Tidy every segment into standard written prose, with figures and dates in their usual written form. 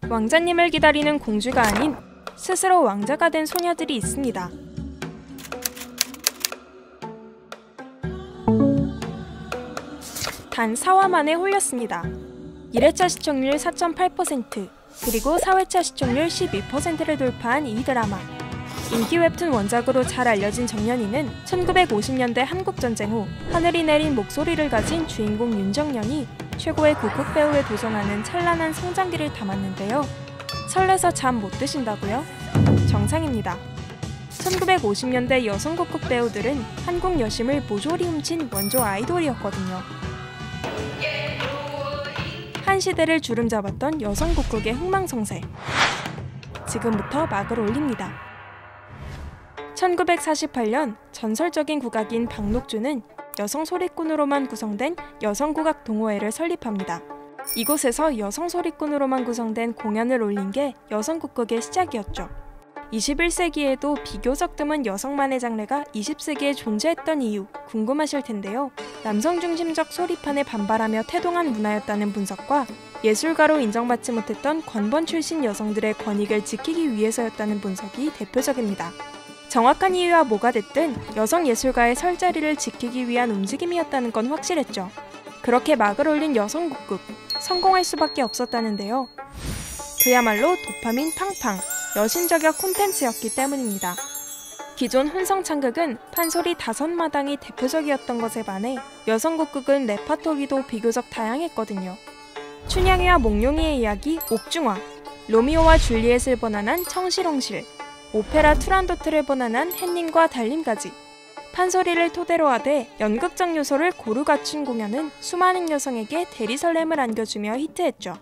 왕자님을 기다리는 공주가 아닌 스스로 왕자가 된 소녀들이 있습니다. 단 4화 만에 홀렸습니다. 1회차 시청률 4.8%, 그리고 4회차 시청률 12%를 돌파한 이 드라마. 인기 웹툰 원작으로 잘 알려진 정연이는 1950년대 한국전쟁 후 하늘이 내린 목소리를 가진 주인공 윤정연이 최고의 국극 배우에 도전하는 찬란한 성장기를 담았는데요. 설레서 잠 못 드신다고요? 정상입니다. 1950년대 여성 국극 배우들은 한국 여심을 모조리 훔친 원조 아이돌이었거든요. 한 시대를 주름잡았던 여성 국극의 흥망성쇠. 지금부터 막을 올립니다. 1948년 전설적인 국악인 박록주는 여성 소리꾼으로만 구성된 여성국악 동호회를 설립합니다. 이곳에서 여성 소리꾼으로만 구성된 공연을 올린 게 여성국극의 시작이었죠. 21세기에도 비교적 드문 여성만의 장르가 20세기에 존재했던 이유 궁금하실 텐데요. 남성 중심적 소리판에 반발하며 태동한 문화였다는 분석과 예술가로 인정받지 못했던 권번 출신 여성들의 권익을 지키기 위해서였다는 분석이 대표적입니다. 정확한 이유와 뭐가 됐든 여성 예술가의 설 자리를 지키기 위한 움직임이었다는 건 확실했죠. 그렇게 막을 올린 여성 국극, 성공할 수밖에 없었다는데요. 그야말로 도파민 팡팡, 여신저격 콘텐츠였기 때문입니다. 기존 훈성창극은 판소리 5마당이 대표적이었던 것에 반해 여성 국극은 레파토리도 비교적 다양했거든요. 춘향이와 몽룡이의 이야기 옥중화, 로미오와 줄리엣을 번안한 청실홍실, 오페라 투란도트를 번안한 햇님과 달님까지 판소리를 토대로 하되 연극적 요소를 고루 갖춘 공연은 수많은 여성에게 대리설렘을 안겨주며 히트했죠.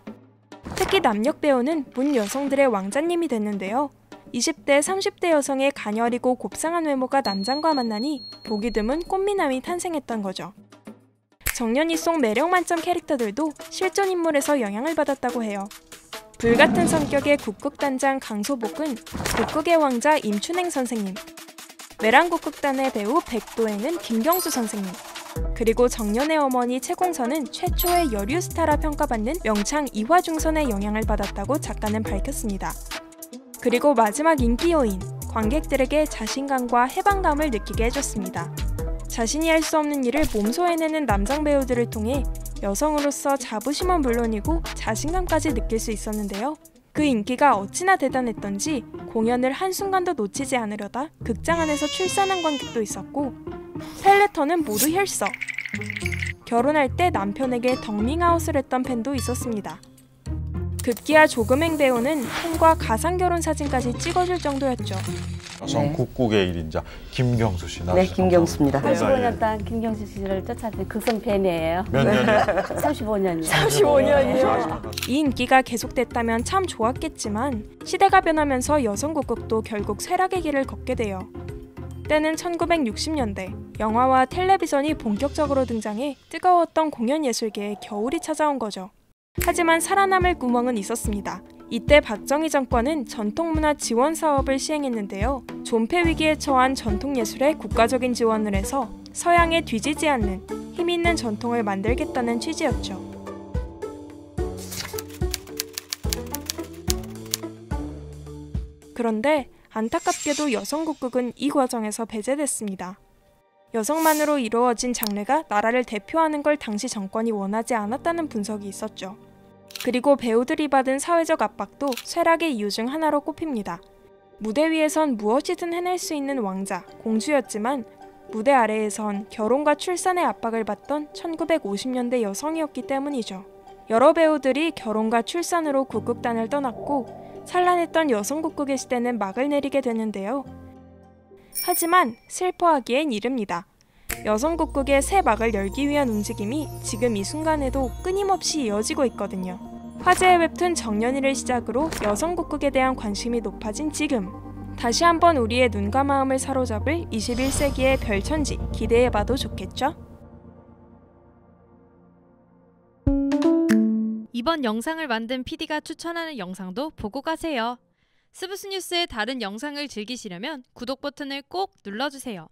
특히 남역 배우는 문 여성들의 왕자님이 됐는데요. 20대, 30대 여성의 가녀리고 곱상한 외모가 남장과 만나니 보기 드문 꽃미남이 탄생했던 거죠. 정연이 속 매력 만점 캐릭터들도 실존 인물에서 영향을 받았다고 해요. 불같은 성격의 국극단장 강소복은 국극의 왕자 임춘행 선생님, 매랑국극단의 배우 백도행은 김경수 선생님, 그리고 정연의 어머니 최공선은 최초의 여류 스타라 평가받는 명창 이화중선의 영향을 받았다고 작가는 밝혔습니다. 그리고 마지막 인기 요인, 관객들에게 자신감과 해방감을 느끼게 해줬습니다. 자신이 할 수 없는 일을 몸소 해내는 남성 배우들을 통해 여성으로서 자부심은 물론이고 자신감까지 느낄 수 있었는데요. 그 인기가 어찌나 대단했던지 공연을 한순간도 놓치지 않으려다 극장 안에서 출산한 관객도 있었고, 펠레터는 모두 혈서. 결혼할 때 남편에게 덕밍아웃을 했던 팬도 있었습니다. 급기야 조금행 배우는 팬과 가상결혼 사진까지 찍어줄 정도였죠. 여성 국극의 1인자 김경수 씨 나오셨습니다. 네, 김경수입니다. 35년 동안 김경수 씨를 쫓아다닌 극성 팬이에요. 몇 년이요? 35년이요. 35년이요? 이 인기가 계속됐다면 참 좋았겠지만 시대가 변하면서 여성 국극도 결국 쇠락의 길을 걷게 돼요. 때는 1960년대, 영화와 텔레비전이 본격적으로 등장해 뜨거웠던 공연 예술계에 겨울이 찾아온 거죠. 하지만 살아남을 구멍은 있었습니다. 이때 박정희 정권은 전통문화 지원 사업을 시행했는데요. 존폐 위기에 처한 전통예술에 국가적인 지원을 해서 서양에 뒤지지 않는 힘있는 전통을 만들겠다는 취지였죠. 그런데 안타깝게도 여성 국극은 이 과정에서 배제됐습니다. 여성만으로 이루어진 장르가 나라를 대표하는 걸 당시 정권이 원하지 않았다는 분석이 있었죠. 그리고 배우들이 받은 사회적 압박도 쇠락의 이유 중 하나로 꼽힙니다. 무대 위에선 무엇이든 해낼 수 있는 왕자, 공주였지만 무대 아래에선 결혼과 출산의 압박을 받던 1950년대 여성이었기 때문이죠. 여러 배우들이 결혼과 출산으로 국극단을 떠났고 찬란했던 여성 국극의 시대는 막을 내리게 되는데요. 하지만 슬퍼하기엔 이릅니다. 여성 국극의 새 막을 열기 위한 움직임이 지금 이 순간에도 끊임없이 이어지고 있거든요. 화제의 웹툰 정연이를 시작으로 여성 국극에 대한 관심이 높아진 지금, 다시 한번 우리의 눈과 마음을 사로잡을 21세기의 별천지 기대해봐도 좋겠죠? 이번 영상을 만든 PD가 추천하는 영상도 보고 가세요. 스브스 뉴스의 다른 영상을 즐기시려면 구독 버튼을 꼭 눌러주세요.